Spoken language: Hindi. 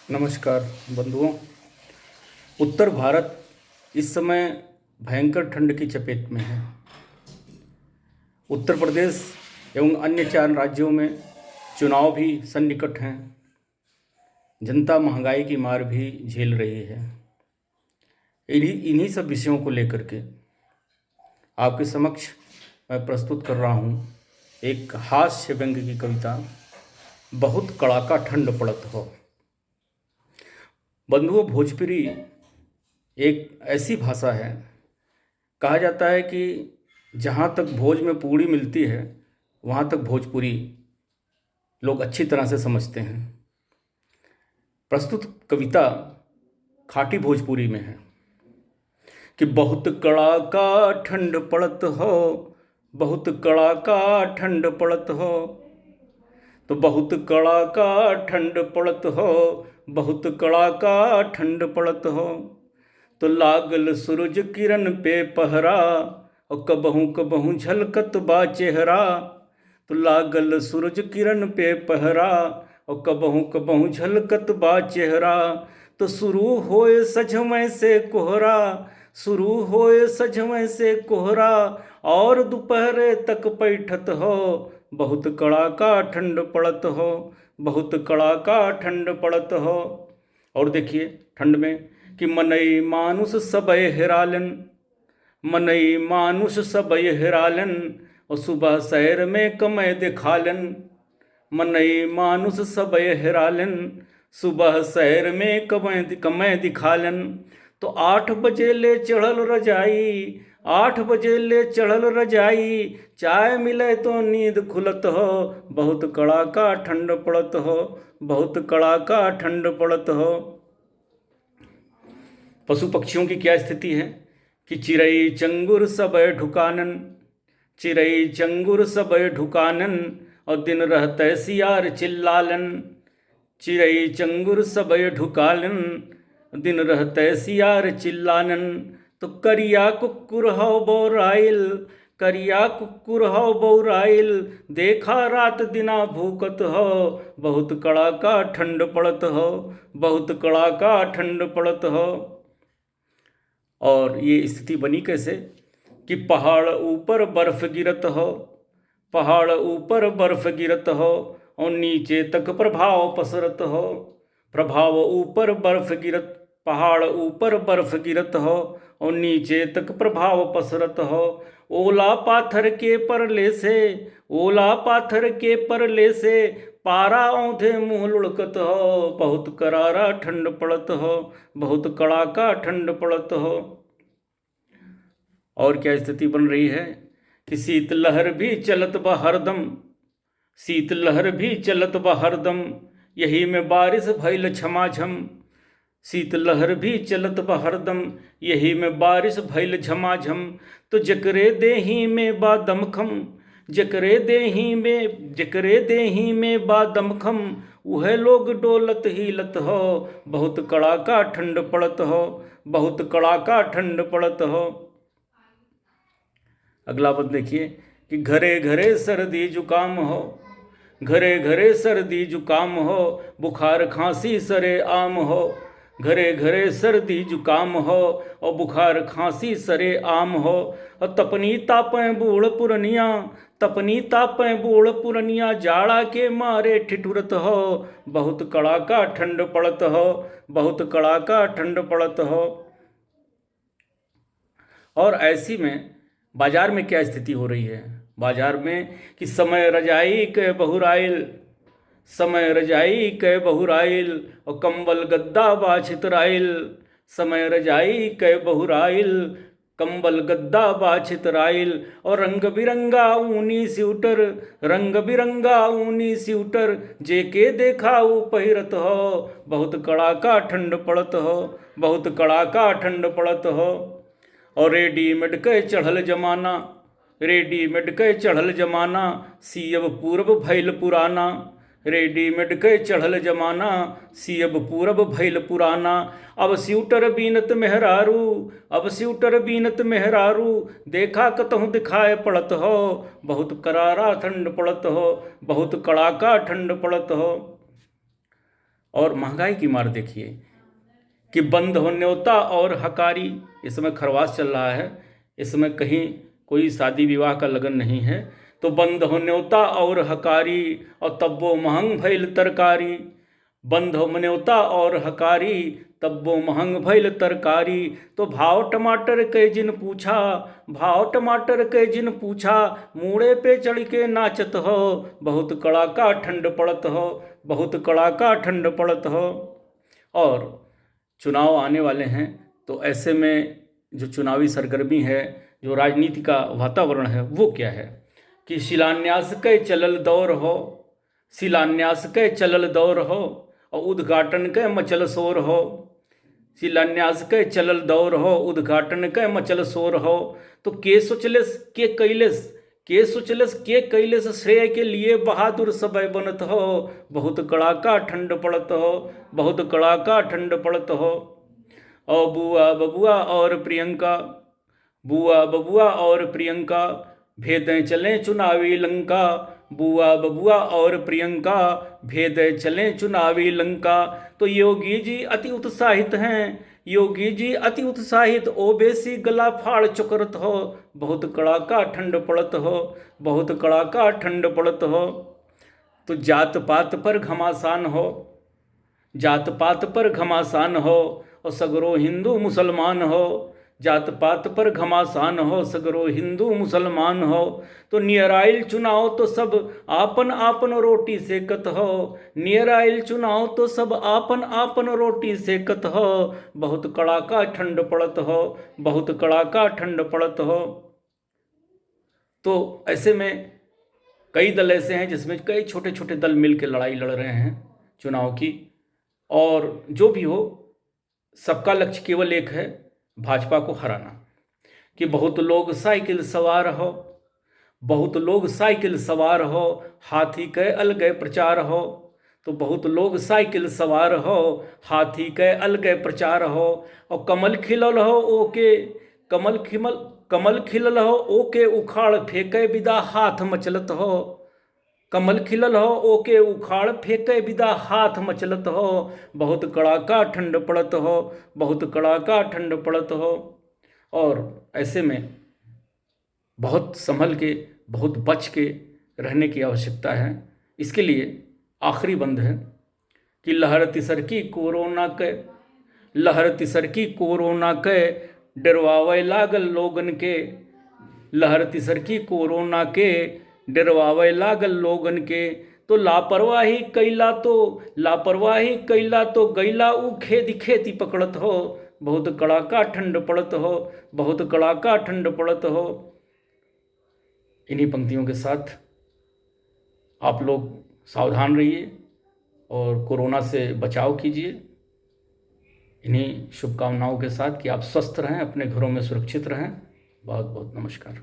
नमस्कार बंधुओं। उत्तर भारत इस समय भयंकर ठंड की चपेट में है। उत्तर प्रदेश एवं अन्य 4 राज्यों में चुनाव भी सन्निकट हैं। जनता महंगाई की मार भी झेल रही है। इन्हीं सब विषयों को लेकर के आपके समक्ष मैं प्रस्तुत कर रहा हूँ एक हास्य व्यंग्य की कविता, बहुत कड़ाका ठंड पड़त हो। बंधुओं, भोजपुरी एक ऐसी भाषा है, कहा जाता है कि जहाँ तक भोज में पूड़ी मिलती है वहाँ तक भोजपुरी लोग अच्छी तरह से समझते हैं। प्रस्तुत कविता खाटी भोजपुरी में है कि बहुत कड़ाका ठंड पड़त हो, बहुत कड़ाका ठंड पड़त हो, तो बहुत कड़ाका ठंड पड़त हो, बहुत कड़ाका ठंड पड़त हो, तो लागल सूरज किरण पे पहरा, और कबहू कबहू झलकत बा चेहरा। तो लागल सूरज किरण पे पहरा, और कबहू कबहू झलकत बा चेहरा। तो शुरू होए सझमय से कोहरा, शुरू होए सझमय से कोहरा, और दोपहरे तक पैठत हो, बहुत कड़ाका ठंड पड़त हो, बहुत कड़ाका ठंड पड़त हो। और देखिए ठंड में कि मनई मानुष सबय हेरालन, मनई मानुष सबय हेरालन, और सुबह शहर में कमय दिखालन। मनई मानुष सबय हेरालन, सुबह शहर में कमय दिखालन। तो 8 बजे ले चढ़ल रजाई, 8 बजे ले चढ़ल रजाई, चाय मिले तो नींद खुलत हो, बहुत कड़ाका ठंड पड़त हो, बहुत कड़ाका ठंड पड़त हो। पशु पक्षियों की क्या स्थिति है कि चिड़ई चंगुर सब ढुकानन, चिड़ई चंगुर सब ढुकानन, और दिन रहते सियार चिल्लालन। चिड़ई चंगुर सब ढुकालन, दिन रहते सियार चिल्लानन। तो करिया कुक्कुर हौ बौराइल, करिया कुक्कुर हौ बौराइल, देखा रात दिना भूकत हो, बहुत कड़ाका ठंड पड़त हो, बहुत कड़ाका ठंड पड़त हो। और ये स्थिति बनी कैसे कि पहाड़ ऊपर बर्फ गिरत हो, पहाड़ ऊपर बर्फ गिरत हो, और नीचे तक प्रभाव पसरत हो। प्रभाव ऊपर बर्फ गिरत, पहाड़ ऊपर बर्फ गिरत हो, और नीचे तक प्रभाव पसरत हो। ओला पाथर के परले से, ओला पाथर के परले से, पारा औंधे मुँह लुढ़कत हो, बहुत करारा ठंड पड़त हो, बहुत कड़ाका ठंड पड़त हो। और क्या स्थिति बन रही है कि शीतलहर भी चलत बा हरदम, शीतलहर भी चलत बा हरदम, यही में बारिश भइल झमाझम। शीतलहर भी चलत बा हरदम, यही में बारिश भइल झमाझम। तो जकरे देही में बा दमखम, जकरे देही में बा दमखम, वह लोग डोलत हिलत हो, बहुत कड़ाका ठंड पड़त हो, बहुत कड़ाका ठंड पड़त हो। अगला पद देखिए कि घरे घरे सर्दी जुकाम हो, घरे घरे सर्दी जुकाम हो, बुखार खांसी सरे आम हो। घरे घरे सर्दी जुकाम हो, और बुखार खांसी सरे आम हो। और तपनी तापें बूढ़ पुरनिया, तपनी तापें बूढ़ पुरनिया, जाड़ा के मारे ठिठुरत हो, बहुत कड़ाका ठंड पड़त हो, बहुत कड़ाका ठंड पड़त हो। और ऐसी में बाजार में क्या स्थिति हो रही है, बाजार में कि समय रजाई के बहुराइल, समय रजाई के बहुराइल, और कंबल गद्दा बा छितराइल। समय रजाई के बहुराइल, कंबल गद्दा बा छितराइल, और रंग बिरंगा ऊनी स्यूटर, रंग बिरंगा ऊनी स्यूटर, जेके देखा ऊ पहिरत हो, बहुत कड़ाका ठंड पड़त हो, बहुत कड़ाका ठंड पड़त हो। और रेडीमेड के चढ़ल जमाना, रेडीमेड के चढ़ल जमाना, सियब पूरब भइल पुराना। रेडीमेड के चढ़ल जमाना, सियब पूरब भइल पुराना। अब स्यूटर बीनत मेहरारू, अब स्यूटर बीनत मेहरारू, देखा कतहु दिखाए पड़त हो, बहुत करारा ठंड पड़त हो, बहुत कड़ाका ठंड पड़त हो। और महंगाई की मार देखिए कि बंद हो न्योता और हकारी। इस समय खरवास चल रहा है, इस समय कहीं कोई शादी विवाह का लगन नहीं है, तो बंद हो न्योता और हकारी और तब्बो महंग भइल तरकारी। बंद हो न्योता और हकारी तब वो महंग भइल तरकारी। तो भाव टमाटर के जिन पूछा, भाव टमाटर के जिन पूछा, मूड़े पे चढ़ के नाचत हो, बहुत कड़ाका ठंड पड़त हो, बहुत कड़ाका ठंड पड़त हो। और चुनाव आने वाले हैं, तो ऐसे में जो चुनावी सरगर्मी है, जो राजनीति का वातावरण है, वो क्या है कि शिलान्यास के चलल दौर हो, शिलान्यास के चलल दौर हो और उद्घाटन के मचल शोर हो। शिलान्यास के चलल दौर हो, उद्घाटन के मचल शोर हो। तो के सोचलेस के कैलेस, के सोचलेस के कैलेस, श्रेय के लिए बहादुर सबय बनत हो, बहुत कड़ाका ठंड पड़त हो, बहुत कड़ाका ठंड पड़त हो। और बुआ बबुआ और प्रियंका, बुआ बबुआ और प्रियंका, भेदें चलें चुनावी लंका। बुआ बबुआ और प्रियंका, भेदें चलें चुनावी लंका। तो योगी जी अति उत्साहित हैं, योगी जी अति उत्साहित, ओबीसी गला फाड़ चुकरत हो, बहुत कड़ाका ठंड पड़त हो, बहुत कड़ाका ठंड पड़त हो। तो जात पात पर घमासान हो, जात पात पर घमासान हो और सगरो हिंदू मुसलमान हो। जात पात पर घमासान हो, सगरो हिंदू मुसलमान हो। तो नियर आइल चुनाव तो सब आपन आपन रोटी सेकत हो, नियर आइल चुनाव तो सब आपन आपन रोटी सेकत हो, बहुत कड़ाका ठंड पड़त हो, बहुत कड़ाका ठंड पड़त हो। तो ऐसे में कई दल ऐसे हैं जिसमें कई छोटे छोटे दल मिल के लड़ाई लड़ रहे हैं चुनाव की। और जो भी हो, सबका लक्ष्य केवल एक है, भाजपा को हराना। कि बहुत लोग साइकिल सवार हो, बहुत लोग साइकिल सवार हो, हाथी के अलगे प्रचार हो। तो बहुत लोग साइकिल सवार हो, हाथी के अलगे प्रचार हो। और कमल खिलल हो ओके, कमल खिलल हो ओके, उखाड़ फेंके विदा हाथ मचलत हो। कमल खिलल हो ओके, उखाड़ फेंके विदा हाथ मचलत हो, बहुत कड़ाका ठंड पड़त हो, बहुत कड़ाका ठंड पड़त हो। और ऐसे में बहुत संभल के, बहुत बच के रहने की आवश्यकता है। इसके लिए आखिरी बंद है कि लहर तिसरकी कोरोना के, लहर तिसरकी कोरोना के, डरवावे लागल लोगन के। लहर तिसरकी कोरोना के, डरवावे लागल लोगन के। तो लापरवाही कैला तो, लापरवाही कैला तो गैला ऊ खेती खेती पकड़त हो, बहुत कड़ाका ठंड पड़त हो, बहुत कड़ाका ठंड पड़त हो। इन्हीं पंक्तियों के साथ आप लोग सावधान रहिए और कोरोना से बचाव कीजिए। इन्हीं शुभकामनाओं के साथ कि आप स्वस्थ रहें, अपने घरों में सुरक्षित रहें। बहुत बहुत नमस्कार।